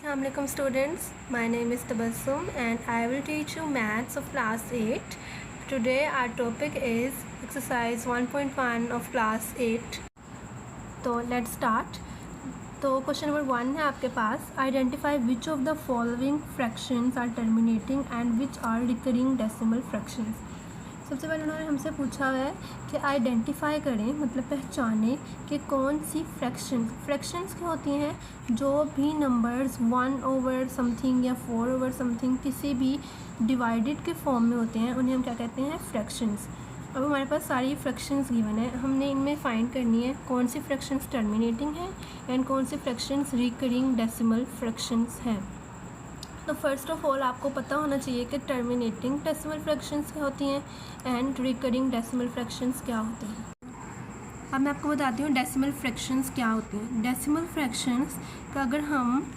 Assalamualaikum students, my name is Tabassum and I will teach you maths of class 8. Today our topic is exercise 1.1 of class 8. तो let's start. तो question number 1 है आपके पास, identify which of the following fractions are terminating and which are recurring decimal fractions. सबसे पहले उन्होंने हमसे पूछा हुआ है कि आइडेंटिफाई करें, मतलब पहचानें कि कौन सी फ्रैक्शंस क्या होती हैं। जो भी नंबर्स 1 ओवर समथिंग या 4 ओवर समथिंग किसी भी डिवाइडेड के फॉर्म में होते हैं उन्हें हम क्या कहते हैं, फ्रैक्शंस। अब हमारे पास सारी फ्रैक्शंस गिवन है, हमने इनमें फाइंड करनी है कौन सी फ्रैक्शंस टर्मिनेटिंग है एंड कौन सी फ्रैक्शंस रिकरिंग डेसिमल फ्रैक्शंस हैं। तो फर्स्ट ऑफ ऑल आपको पता होना चाहिए कि टर्मिनेटिंग डेसिमल फ्रैक्शंस क्या होती हैं एंड रिकरिंग डेसिमल फ्रैक्शंस क्या होते हैं। अब मैं आपको बताती हूँ डेसिमल फ्रैक्शंस क्या होते हैं। डेसिमल फ्रैक्शंस का अगर हम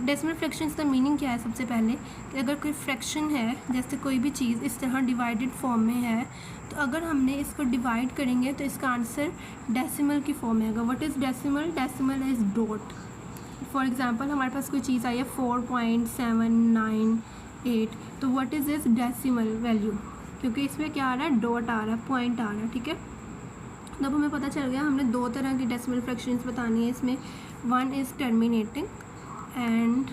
डेसिमल फ्रैक्शंस का मीनिंग क्या है, सबसे पहले कि अगर कोई फ्रैक्शन है, जैसे कोई भी चीज़ इस तरह डिवाइडेड फॉर्म में है, तो अगर हमने इसको डिवाइड करेंगे तो इसका आंसर डेसिमल की फॉर्म में आएगा। What is decimal? Decimal is dot. For example हमारे पास कोई चीज़ आई है 4.798, तो what is this? Decimal value, क्योंकि इसमें क्या आ रहा है, डॉट आ रहा है, पॉइंट आ रहा है। ठीक है, तब हमें पता चल गया हमने दो तरह की डेसिमल फ्रैक्शंस बतानी है इसमें। One is terminating and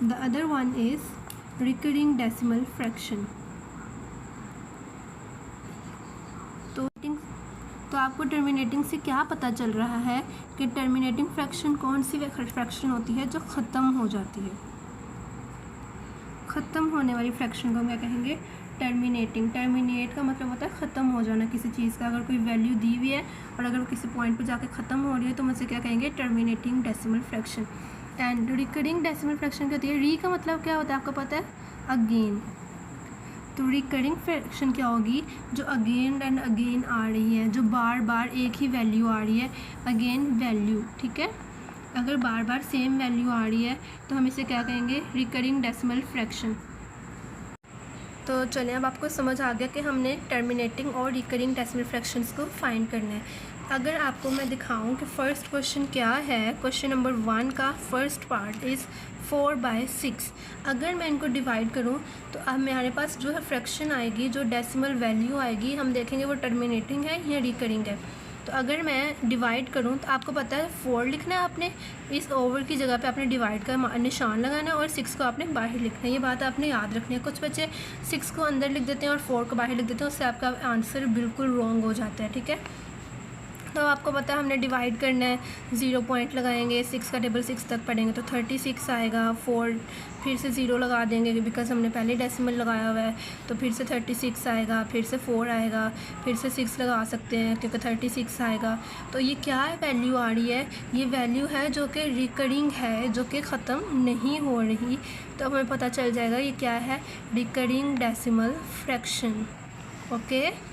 the other one is recurring decimal fraction. तो आपको टर्मिनेटिंग से क्या पता चल रहा है कि टर्मिनेटिंग फ्रैक्शन कौन सी फ्रैक्शन होती है जो ख़त्म हो जाती है। ख़त्म होने वाली फ्रैक्शन को हम क्या कहेंगे, टर्मिनेटिंग। टर्मिनेट का मतलब होता है ख़त्म हो जाना किसी चीज़ का। अगर कोई वैल्यू दी हुई है और अगर वो किसी पॉइंट पर जाके ख़त्म हो रही है तो हम उसे क्या कहेंगे, terminating decimal fraction. And recurring decimal fraction क्या होती है, री का मतलब क्या होता है आपको पता है, अगेन। तो रिकरिंग फ्रैक्शन क्या होगी, जो अगेन एंड अगेन आ रही है, जो बार बार एक ही वैल्यू आ रही है, अगेन वैल्यू। ठीक है, अगर बार बार सेम वैल्यू आ रही है तो हम इसे क्या कहेंगे, रिकरिंग डेसिमल फ्रैक्शन। तो चलिए अब आपको समझ आ गया कि हमने टर्मिनेटिंग और रिकरिंग डेसिमल फ्रैक्शंस को फाइंड करना है। अगर आपको मैं दिखाऊं कि फ़र्स्ट क्वेश्चन क्या है, क्वेश्चन नंबर 1 का फर्स्ट पार्ट इज़ 4/6। अगर मैं इनको डिवाइड करूं तो अब मेरे पास जो है फ्रैक्शन आएगी, जो डेसिमल वैल्यू आएगी, हम देखेंगे वो टर्मिनेटिंग है या रिकरिंग है। तो अगर मैं डिवाइड करूं तो आपको पता है 4 लिखना है आपने, इस ओवर की जगह पे आपने डिवाइड का निशान लगाना है और 6 को आपने बाहर लिखना है। ये बात आपने याद रखनी है। कुछ बच्चे 6 को अंदर लिख देते हैं और 4 को बाहर लिख देते हैं, उससे आपका आंसर बिल्कुल रॉन्ग हो जाता है। ठीक है, तो आपको पता है हमने डिवाइड करना है, 0 पॉइंट लगाएंगे, 6 का टेबल 6 तक पढ़ेंगे तो 36 आएगा। 4 फिर से 0 लगा देंगे बिकॉज हमने पहले डेसिमल लगाया हुआ है, तो फिर से 36 आएगा, फिर से 4 आएगा, फिर से 6 लगा सकते हैं क्योंकि 36 आएगा। तो ये क्या है, वैल्यू आ रही है, ये वैल्यू है जो कि रिकरिंग है, जो कि ख़त्म नहीं हो रही। तो हमें पता चल जाएगा ये क्या है, recurring decimal fraction. Okay,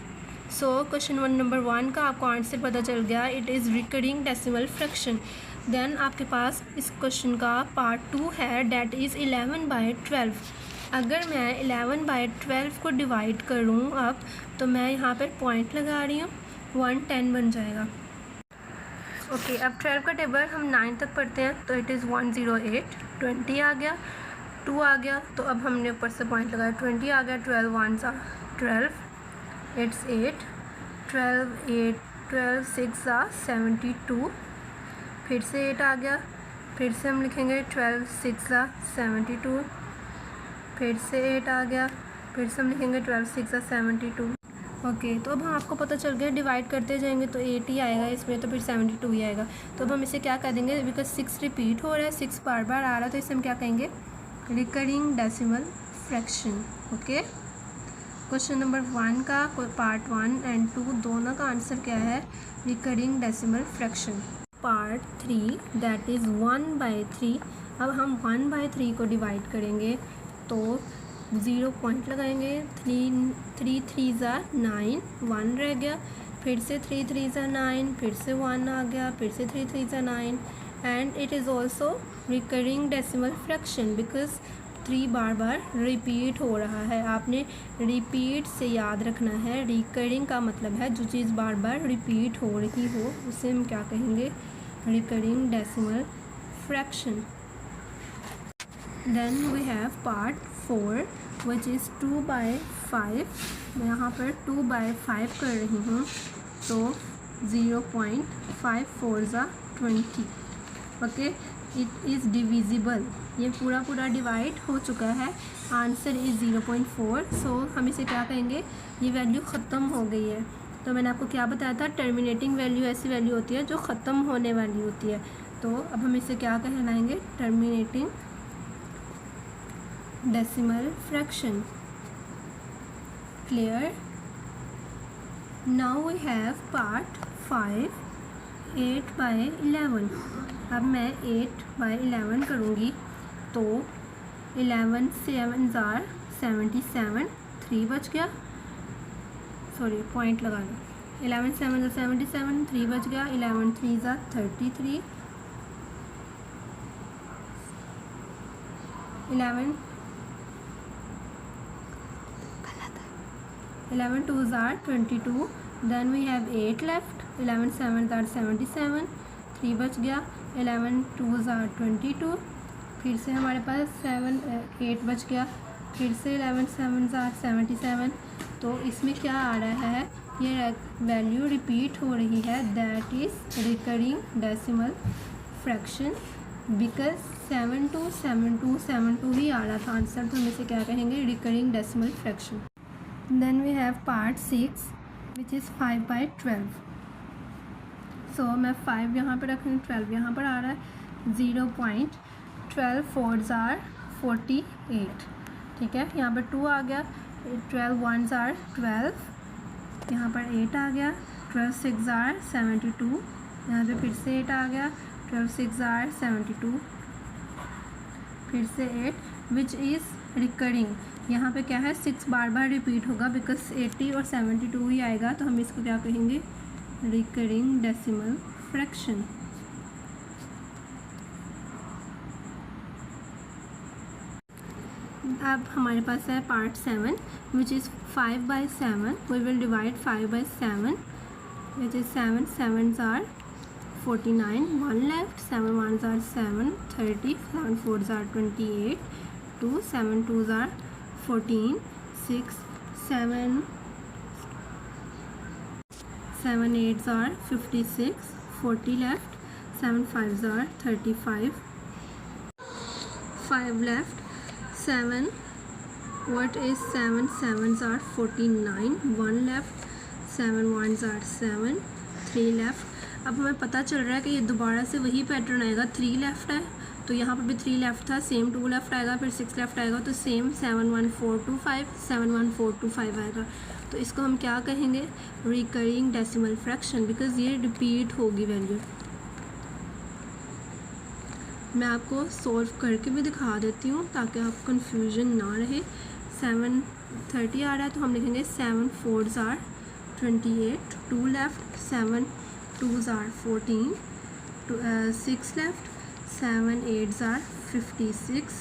so question number 1 का आपको आंसर पता चल गया, it is recurring decimal fraction. Then आपके पास इस क्वेश्चन का पार्ट 2 है, डैट इज़ 11/12। अगर मैं 11/12 को डिवाइड करूँ अब, तो मैं यहाँ पर पॉइंट लगा रही हूँ, 110 बन जाएगा। ओके, अब 12 का टेबल हम 9 तक पढ़ते हैं, तो इट इज़ 108, 20 आ गया, 2 आ गया, तो अब हमने ऊपर से पॉइंट लगाया, 20 आ गया, 12 1 12, इट्स 8, 12 8 12 6 72, फिर से 8 आ गया, फिर से हम लिखेंगे 12 6 72, फिर से 8 आ गया, फिर से हम लिखेंगे 12 6 72। ओके, तो अब हम आपको पता चल गया डिवाइड करते जाएंगे तो 8 ही आएगा इसमें, तो फिर 72 ही आएगा। तो अब हम इसे क्या कर देंगे, बिकॉज 6 रिपीट हो रहा है, 6 बार बार आ रहा है, तो इसे हम क्या कहेंगे, recurring decimal fraction. Okay, question number 1 का पार्ट 1 एंड 2 दोनों का आंसर क्या है, recurring decimal fraction. Part 3 that is 1/3। अब हम 1/3 को डिवाइड करेंगे तो 0 पॉइंट लगाएंगे, 3 3 9, 1 रह गया, फिर से 3 3 9, फिर से 1 आ गया, फिर से 3 3 9, and it is also recurring decimal fraction because 3 bar bar repeat हो रहा है। आपने रिपीट से याद रखना है, रिकरिंग का मतलब है जो चीज़ बार बार रिपीट हो रही हो उसे हम क्या कहेंगे, recurring decimal fraction. Then we have part 4 which is 2 by 5. मैं यहाँ पर 2 by 5 कर रही हूँ, तो 0.54 = 20. Okay, it is divisible. ये पूरा डिवाइड हो चुका है. Answer is 0.4. सो हम इसे क्या कहेंगे, ये वैल्यू ख़त्म हो गई है. तो मैंने आपको क्या बताया था, टर्मिनेटिंग वैल्यू ऐसी वैल्यू होती है जो ख़त्म होने वाली होती है. तो अब हम इसे क्या कहलाएंगे, terminating decimal fraction. Clear. Now we have part 5, 8 by 11. अब मैं 8 by 11 करूँगी, तो 11 7s are 77. 3 बच गया, सॉरी पॉइंट लगा लो. 11 7s are 77, 3 बच गया. 11 3s are 33. 11 2s are 22. Then we have 8 left. 11 7s are 77. 3 बच गया. 11 2s are 22. फिर से हमारे पास 8 बच गया. फिर से 11 7s are 77. तो इसमें क्या आ रहा है, ये वैल्यू रिपीट हो रही है. That is recurring decimal fraction, because 72 72 72 ही आ रहा था आंसर. तो हम इसे क्या कहेंगे, recurring decimal fraction. Then we have part 6 which is 5 by 12. So मैं 5 यहाँ पर रख रही हूँ, 12 यहाँ पर आ रहा है. 0.12 4s are 48. ठीक है, यहाँ पर 2 आ गया. 12 1s are 12. यहाँ पर 8 आ गया. 12 6s are 72. यहाँ पे फिर से 8 आ गया. 12 6s are 72. फिर से 8 विच इज़ रिकरिंग. यहाँ पे क्या है, 6 बार बार रिपीट होगा, बिकॉज 80 और 72 ही आएगा. तो हम इसको क्या कहेंगे, रिकरिंग डेसिमल फ्रैक्शन. अब हमारे पास है part 7 which is 5 by 7. We will divide 5 by 7 which is 7 7s are 49. 1 left. 7 1s are 7 30. 7 4s are 28. 2 7 2s are 14. 6 7 7 8s are 56. 40 left. 7 5s are 35. 5 left. 7 what is 7 7s are 49. 1 left. 7 1s are 7. 3 left. अब हमें पता चल रहा है कि ये दोबारा से वही पैटर्न आएगा. 3 लेफ़्ट है, तो यहाँ पर भी 3 लेफ़्ट था. सेम 2 लेफ़्ट आएगा, फिर 6 लेफ़्ट आएगा, तो सेम 7 1 4 2 5 7 1 4 2 5 आएगा. तो इसको हम क्या कहेंगे, रिकरिंग डेसिमल फ्रैक्शन, बिकॉज ये रिपीट होगी वैल्यू. मैं आपको सॉल्व करके भी दिखा देती हूँ ताकि आप कंफ्यूजन ना रहे. 7 30 आ रहा है, तो हम लिखेंगे 7 4s are 28. 2 left. 7 2s are 14. 6 left. 7 8s are 56.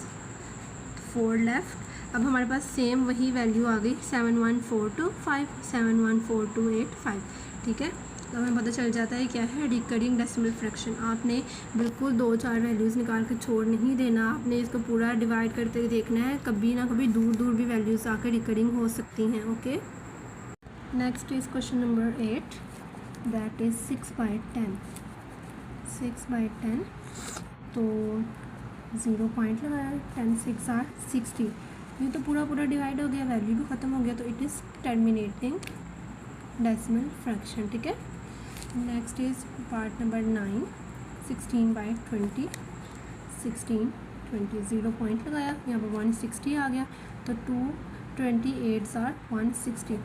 4 left. अब हमारे पास सेम वही वैल्यू आ गई, 7 1 4 2 5 7 1 4 2 8 5. ठीक है, तो हमें पता चल जाता है क्या है रिकरिंग डेसिमल फ्रैक्शन. आपने बिल्कुल 2-4 वैल्यूज़ निकाल के छोड़ नहीं देना. आपने इसको पूरा डिवाइड करते हुए देखना है. कभी ना कभी दूर दूर भी वैल्यूज़ आकर रिकरिंग हो सकती हैं. Okay, next is question number 8. That is 6 by 10. 6 by 10, तो 0 पॉइंट लगाया. 10 6 are 60. ये तो पूरा डिवाइड हो गया, वैल्यू भी ख़त्म हो गया. तो it is terminating decimal fraction. ठीक है, next is part number 9. 16 by 20. 16 20 0 point लगाया. यहाँ पर 160 आ गया, तो 228s are 160.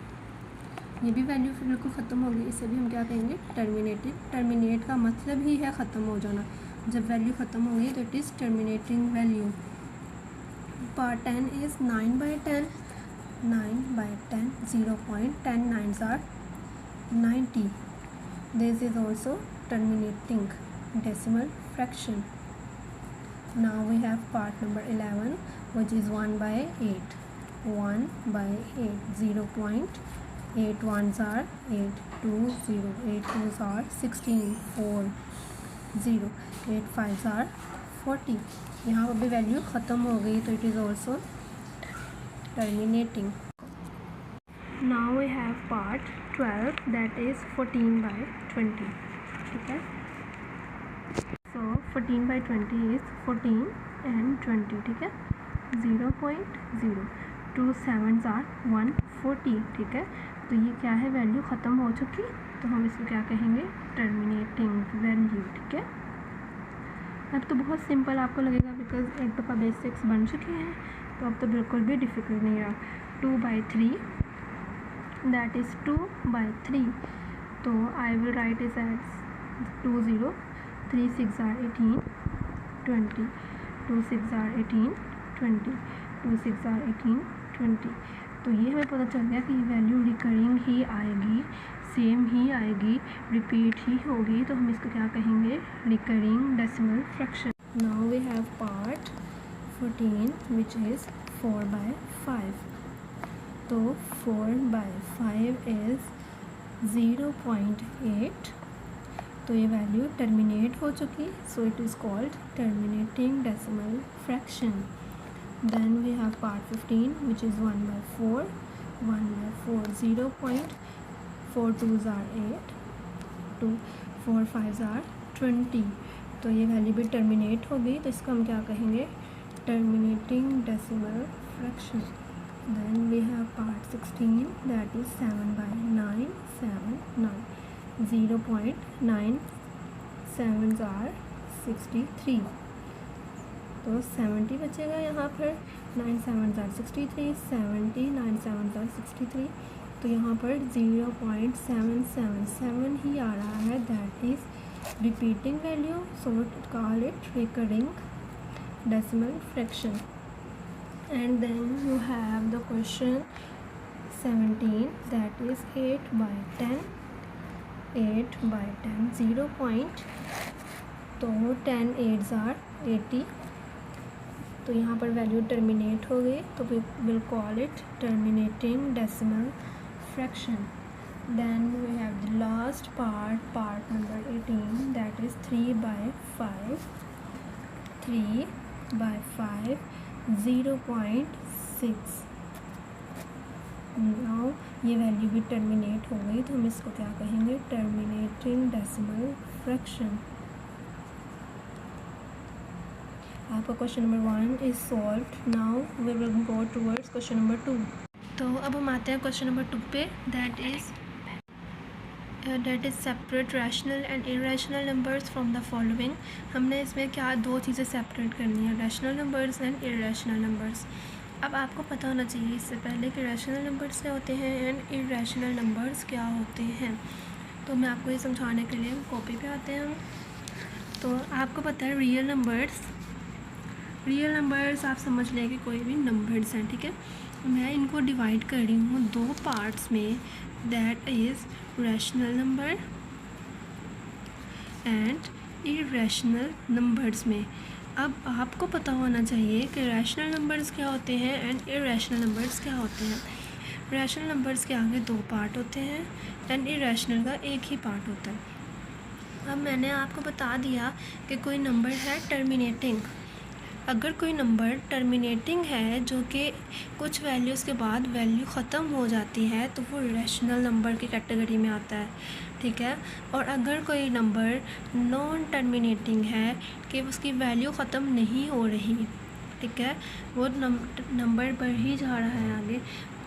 ये भी वैल्यू फिर बिल्कुल ख़त्म होगी. इसे भी हम क्या कहेंगे, टर्मिनेटिंग. टर्मिनेट का मतलब ही है ख़त्म हो जाना. जब वैल्यू ख़त्म हो गई तो it is terminating value. Part 10 is 9 by 10. 9 by 10 0 point. 10 9s are 90. This is also terminating decimal fraction. Now we have part number 11 which is 1 by 8. 1 by 8 0 point. 8 1s are 8 2 0. 8 2s are 16. 4 0, 8 5s are 40. यहाँ पर भी value ख़त्म हो गई तो it is also terminating. Now we have part 12 that is 14/20. ठीक है, सो 14/20 is 14 and 20. ठीक है, 0.0, 2 7s are 140. ठीक है, तो ये क्या है, वैल्यू ख़त्म हो चुकी, तो हम इसको क्या कहेंगे, टर्मिनेटिंग वैल्यू. ठीक है, अब तो बहुत सिंपल आपको लगेगा बिकॉज एक दफ़ा बेसिक्स बन चुके हैं, तो अब तो बिल्कुल भी डिफ़िकल्ट नहीं रहा. 2/3 दैट इज़ 2/3. तो I will write is as 20, 3 6 are 18, 20, 2 6 are 18, 20, 2 6 are 18, 20. तो ये हमें पता चल गया कि वैल्यू रिकरिंग ही आएगी, सेम ही आएगी, रिपीट ही होगी, तो हम इसको क्या कहेंगे, recurring decimal fraction. Now we have part 14 which is 4/5. तो 4/5 इज़ 0.8. तो ये वैल्यू टर्मिनेट हो चुकी, so it is called terminating decimal fraction. Then we have part 15 which is 1/4. 1/4 0.4 2s are 8, 2 4 5s are 20. तो ये वैल्यू भी टर्मिनेट हो गई, तो इसको हम क्या कहेंगे, terminating decimal fraction. Then we have part 16 that is 7/9, 7 9, 0.9 7s are 63. तो 70 बचेगा यहाँ पर, 9 7s are 63, 70 9 7s are 63. तो यहाँ पर 0.777 ही आ रहा है, that is repeating value, so call it recurring decimal fraction. And then you have the question 17 that is 8/10. 8/10 0 point, तो 10 8s are 80. तो यहाँ पर वैल्यू टर्मिनेट हो गई, तो we will call it terminating decimal fraction. Then we have the last part number 18 that is 3/5. 3/5 0.6. Now ये value भी terminate हो गई, तो हम इसको क्या कहेंगे, टर्मिनेटिंग डेसिमल फ्रैक्शन. आपका question number 1 is solved. Now we will go towards question number 2. तो अब हम आते हैं क्वेश्चन नंबर 2 पे, that is separate rational and irrational numbers from the following. हमने इसमें क्या दो चीज़ें सेपरेट करनी है, rational numbers and irrational numbers. अब आपको पता होना चाहिए इससे पहले कि रैशनल नंबर्स क्या होते हैं एंड इरेशनल नंबर्स क्या होते हैं. तो मैं आपको ये समझाने के लिए कॉपी पे आते हैं. तो आपको पता है रियल नंबर्स आप समझ लें कि कोई भी नंबर्स हैं. ठीक है, मैं इनको डिवाइड कर रही हूँ दो पार्ट्स में, that is rational number and irrational numbers में. अब आपको पता होना चाहिए कि रैशनल नंबर्स क्या होते हैं एंड इरेशनल नंबर्स क्या होते हैं. रैशनल नंबर्स के आगे दो पार्ट होते हैं एंड इरेशनल का एक ही पार्ट होता है. अब मैंने आपको बता दिया कि कोई नंबर है टर्मिनेटिंग. अगर कोई नंबर टर्मिनेटिंग है जो कि कुछ वैल्यूज़ के बाद वैल्यू ख़त्म हो जाती है, तो वो रैशनल नंबर की कैटेगरी में आता है. ठीक है, और अगर कोई नंबर नॉन टर्मिनेटिंग है कि उसकी वैल्यू ख़त्म नहीं हो रही, ठीक है, वो नंबर बढ़ ही जा रहा है आगे,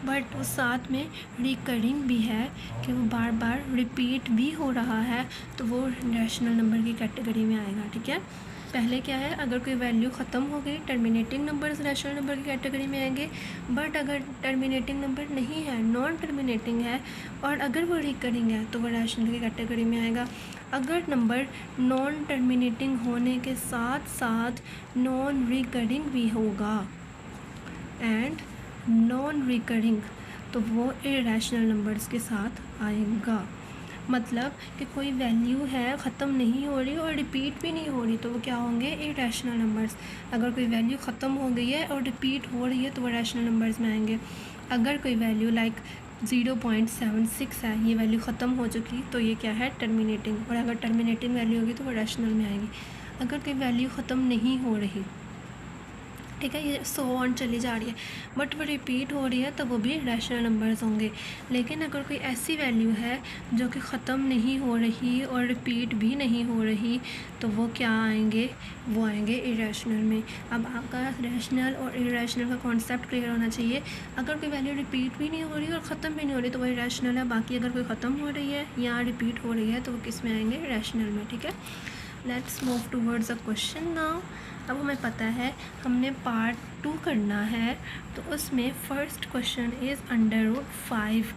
बट उस साथ में रिकरिंग भी है कि वो बार बार रिपीट भी हो रहा है, तो वो रैशनल नंबर की कैटेगरी में आएगा. ठीक है, पहले क्या है, अगर कोई वैल्यू ख़त्म हो गई, टर्मिनेटिंग नंबर्स रैशनल नंबर की कैटेगरी में आएंगे. बट अगर टर्मिनेटिंग नंबर नहीं है, नॉन टर्मिनेटिंग है, और अगर वो रिकरिंग है, तो वो रैशनल की कैटेगरी में आएगा. अगर नंबर नॉन टर्मिनेटिंग होने के साथ साथ नॉन रिकरिंग भी होगा एंड नॉन रिकरिंग, तो वो इरेशनल नंबर्स के साथ आएगा. मतलब कि कोई वैल्यू है ख़त्म नहीं हो रही और रिपीट भी नहीं हो रही, तो वो क्या होंगे, इरेशनल नंबर्स. अगर कोई वैल्यू ख़त्म हो गई है और रिपीट हो रही है, तो वो रैशनल नंबर्स में आएंगे. अगर कोई वैल्यू लाइक 0.76 है, ये वैल्यू ख़त्म हो चुकी, तो ये क्या है, टर्मिनेटिंग। और अगर टर्मिनेटिंग वैल्यू होगी तो वो रैशनल में आएगी। अगर कोई वैल्यू ख़त्म नहीं हो रही, ठीक है, ये 100 ऑन चली जा रही है बट वो रिपीट हो रही है, तो वो भी रैशनल नंबर्स होंगे। लेकिन अगर कोई ऐसी वैल्यू है जो कि ख़त्म नहीं हो रही और रिपीट भी नहीं हो रही, तो वो क्या आएंगे, वो आएंगे इरेशनल में। अब आपका रैशनल और इरेशनल का कॉन्सेप्ट क्लियर होना चाहिए। अगर कोई वैल्यू रिपीट भी नहीं हो रही और ख़त्म भी नहीं हो रही तो वो इरेशनल है। बाकी अगर कोई ख़त्म हो रही है या रिपीट हो रही है तो वो किस में आएंगे, रैशनल में। ठीक है, let's move towards a question now. अब हमें पता है हमने पार्ट 2 करना है, तो उसमें फ़र्स्ट क्वेश्चन इज़ √5।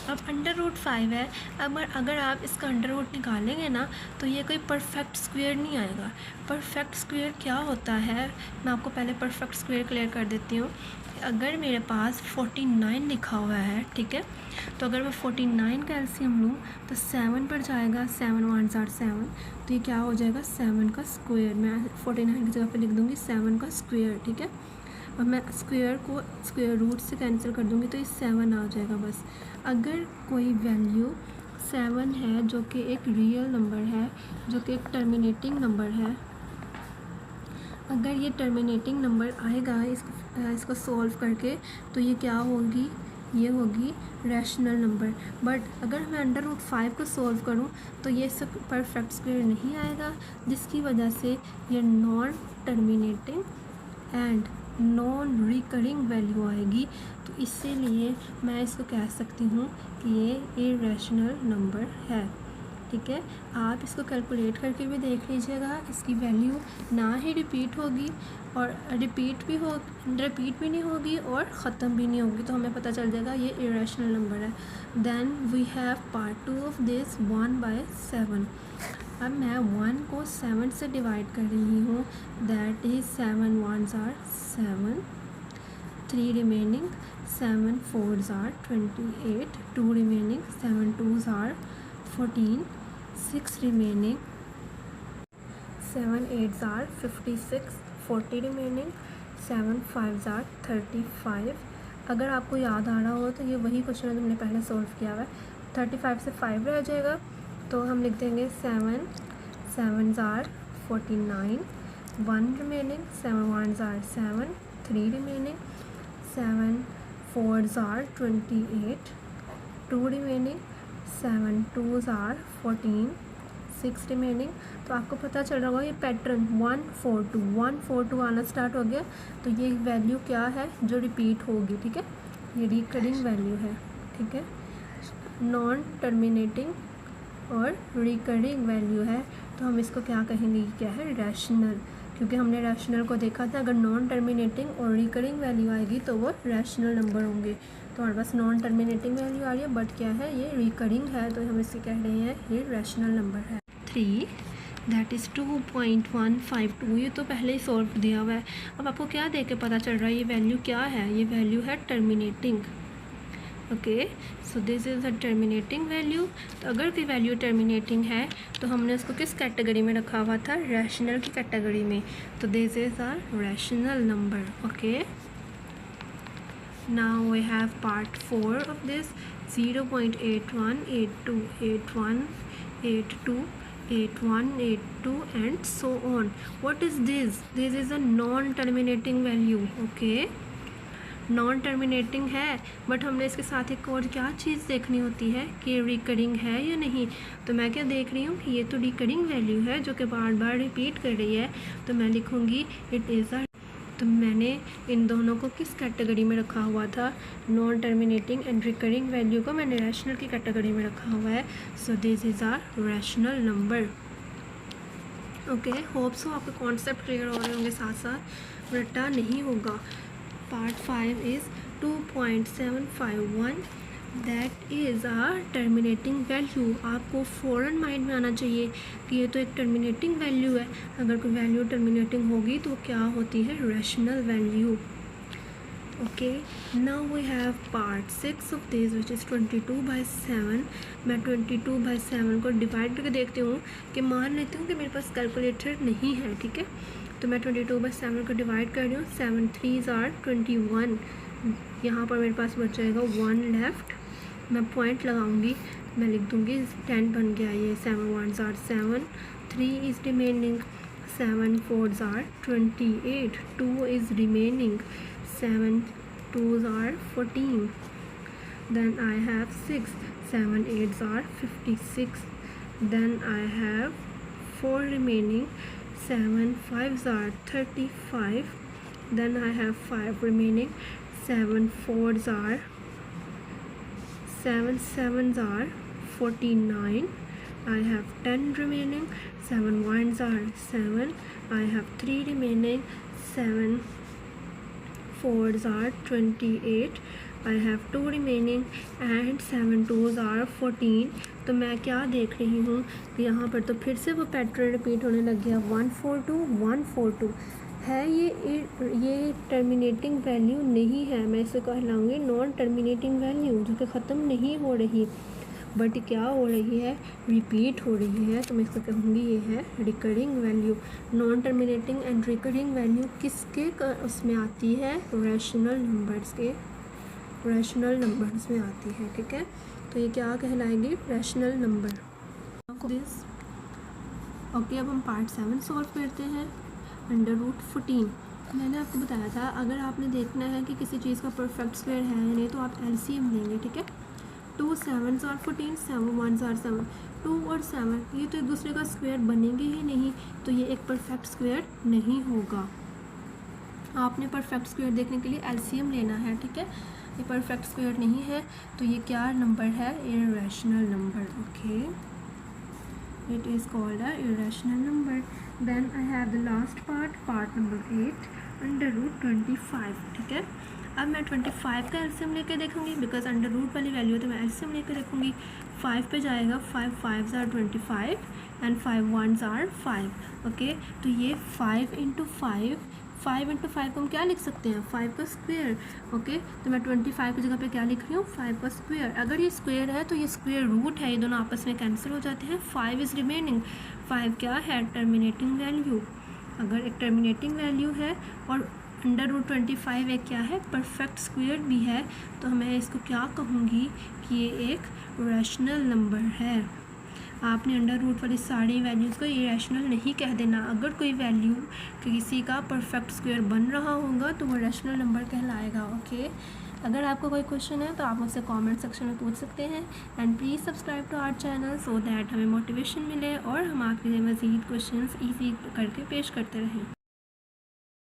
अब √5 है। अब अगर आप इसका अंडर रूट निकालेंगे ना तो ये कोई परफेक्ट स्क्वायर नहीं आएगा। परफेक्ट स्क्वायर क्या होता है, मैं आपको पहले परफेक्ट स्क्वायर क्लियर कर देती हूँ। अगर मेरे पास 49 लिखा हुआ है, ठीक है, तो अगर मैं 49 का एलसीएम लूँ तो 7 पर जाएगा, 7 1 ज़ार 7, तो ये क्या हो जाएगा, 7 का स्क्वायर। मैं 49 की जगह पे लिख दूँगी 7 का स्क्वायर। ठीक है, और मैं स्क्वायर को स्क्वायर रूट से कैंसिल कर दूँगी तो ये 7 आ जाएगा बस। अगर कोई वैल्यू 7 है जो कि एक रियल नंबर है, जो कि एक टर्मिनेटिंग नंबर है, अगर ये टर्मिनेटिंग नंबर आएगा इसको सॉल्व करके, तो ये क्या होगी, ये होगी रैशनल नंबर। बट अगर मैं √5 को सॉल्व करूँ तो ये सब परफेक्ट स्क्वायर नहीं आएगा, जिसकी वजह से ये non terminating and non recurring value आएगी। तो इसीलिए मैं इसको कह सकती हूँ कि ये इरेशनल नंबर है। ठीक है, आप इसको कैलकुलेट करके भी देख लीजिएगा, इसकी वैल्यू ना ही रिपीट होगी और रिपीट भी नहीं होगी और ख़त्म भी नहीं होगी, तो हमें पता चल जाएगा ये इरेशनल नंबर है। Then we have part 2 of this 1/7। अब मैं 1 को 7 से डिवाइड कर रही हूँ, दैट इज़ 7 1 ज़ार 7, 3 रिमेनिंग, 7 4 ज़ार 28, 2 रिमेनिंग, 7 2 ज़ार 14, 6 remaining, 7 8 are 56, 40 remaining, 7 5 are 35। अगर आपको याद आ रहा हो तो ये वही क्वेश्चन है जो हमने पहले सॉल्व किया हुआ है। 35 से 5 रह जाएगा तो हम लिख देंगे 7 7 are 49, 1 remaining, 7 1 are 7, 3 remaining, 7 4 are 28, 2 remaining, 7 2 are 14, 6 remaining. तो आपको पता चल रहा होगा ये पैटर्न 142 आना स्टार्ट हो गया, तो ये वैल्यू क्या है जो रिपीट होगी। ठीक है, ये रिकरिंग वैल्यू है। ठीक है, नॉन टर्मिनेटिंग और रिकरिंग वैल्यू है, तो हम इसको क्या कहेंगे, ये क्या है, रैशनल। क्योंकि हमने रैशनल को देखा था, अगर नॉन टर्मिनेटिंग और रिकरिंग वैल्यू आएगी तो वो रैशनल नंबर होंगे। तो हमारे पास नॉन टर्मिनेटिंग वैल्यू आ रही है बट क्या है, ये रिकरिंग है, तो हम इससे कह रहे हैं ये रैशनल नंबर है। 3 दैट इज़ 2.152, ये तो पहले ही सॉल्व दिया हुआ है। अब आपको क्या देख के पता चल रहा है ये वैल्यू क्या है, ये वैल्यू है terminating. Okay, so this is a terminating value. तो अगर कोई वैल्यू टर्मिनेटिंग है तो हमने उसको किस कैटेगरी में रखा हुआ था, रैशनल की कैटेगरी में। तो this is a rational number. Okay, now we have part 4 of this 0.81 82 81 82 81 82 and so on. What is this? This is a non terminating value. Okay, non terminating है बट हमने इसके साथ एक और क्या चीज़ देखनी होती है कि रिकरिंग है या नहीं। तो मैं क्या देख रही हूँ कि ये तो रिकरिंग वैल्यू है जो कि बार बार रिपीट कर रही है, तो मैं लिखूँगी इट इज़ अ। तो मैंने इन दोनों को किस कैटेगरी में रखा हुआ था, non terminating and recurring value को मैंने रैशनल की कैटेगरी में रखा हुआ है। So this is are rational number. Okay, hope so आपके कॉन्सेप्ट क्लियर हो रहे होंगे, साथ साथ रट्टा नहीं होगा। Part 5 is 2.751, that is a terminating value. आपको फ़ौरन माइंड में आना चाहिए कि ये तो एक टर्मिनेटिंग वैल्यू है। अगर कोई वैल्यू टर्मिनेटिंग होगी तो क्या होती है, rational value. Okay, now we have part 6 of this which is 22/7। मैं 22/7 को डिवाइड करके देखती हूँ कि मान लेती हूँ कि मेरे पास कैलकुलेटर नहीं है। ठीक है, तो मैं 22/7 को डिवाइड कर रही हूँ। 7 3 are 21, यहाँ पर मेरे पास बच जाएगा 1 लेफ्ट। मैं पॉइंट लगाऊंगी, मैं लिख दूंगी 10 बन गया ये, 7 1s are 7, 3 is remaining, 7 4s are 28, 2 is remaining, 7 2s are 14, then I have 6, 7 8s are 56, then I have 4 remaining, 7 5s are 35, then I have 5 remaining, 7 4s are 7 7s are 49, I have 10 remaining, 7 1s are 7, I have 3 remaining, 7 4s are 28, I have 2 remaining and 7 2s are 14। तो मैं क्या देख रही हूँ कि यहाँ पर तो फिर से वो पैटर्न रिपीट होने लग गया, 1 4 2 1 4 2 है। ये टर्मिनेटिंग वैल्यू नहीं है, मैं इसे कहलाऊँगी नॉन टर्मिनेटिंग वैल्यू, जो कि ख़त्म नहीं हो रही, बट क्या हो रही है, रिपीट हो रही है। तो मैं इसको कहूँगी ये है recurring value. Non terminating and recurring value किसके उसमें आती है, रैशनल नंबर्स के, रैशनल नंबर्स में आती है, ठीक है। तो ये क्या कहलाएगी, रैशनल नंबर दिस। ओके, अब हम पार्ट 7 सॉल्व करते हैं। √14 मैंने आपको बताया था, अगर आपने देखना है कि किसी चीज़ का परफेक्ट स्क्वायर है या नहीं, तो आप LCM लेंगे, ठीक है। 2 7s are 14, 7 1s are 7, 2 और 7 ये तो एक दूसरे का स्क्वायर बनेंगे ही नहीं, तो ये एक परफेक्ट स्क्वायर नहीं होगा। आपने परफेक्ट स्क्वायर देखने के लिए LCM लेना है, ठीक है। ये परफेक्ट स्क्वायर नहीं है, तो ये क्या नंबर है, irrational number. Okay, it is called a irrational number. Then I have the last part number 8, √25, ठीक है। अब मैं 25 का एलसीएम लेके देखूंगी, बिकॉज अंडर रूट वाली वैल्यू है तो मैं एलसीएम लेके देखूंगी। 5 पे जाएगा, 5 5s are 25 and 5 1s are 5। Okay, तो ये 5 × 5 को हम क्या लिख सकते हैं, 5 का स्क्वायर। ओके, तो मैं 25 की जगह पे क्या लिख रही हूँ, 5 का स्क्वायर। अगर ये स्क्वायर है तो ये स्क्वायर रूट है, ये दोनों आपस में कैंसिल हो जाते हैं। 5 इज़ रिमेनिंग, 5 क्या है, टर्मिनेटिंग वैल्यू। अगर एक टर्मिनेटिंग वैल्यू है और √25 एक क्या है, परफेक्ट स्क्वायर भी है, तो मैं इसको क्या कहूँगी कि ये एक रैशनल नंबर है। आपने अंडर रूट वाली सारी वैल्यूज़ को इरेशनल नहीं कह देना। अगर कोई वैल्यू किसी का परफेक्ट स्क्वायर बन रहा होगा तो वो रैशनल नंबर कहलाएगा। ओके, अगर आपको कोई क्वेश्चन है तो आप मुझसे कमेंट सेक्शन में पूछ सकते हैं। And please subscribe to our channel so that हमें मोटिवेशन मिले और हम आपके लिए मज़ीद क्वेश्चंस ईजी करके पेश करते रहें।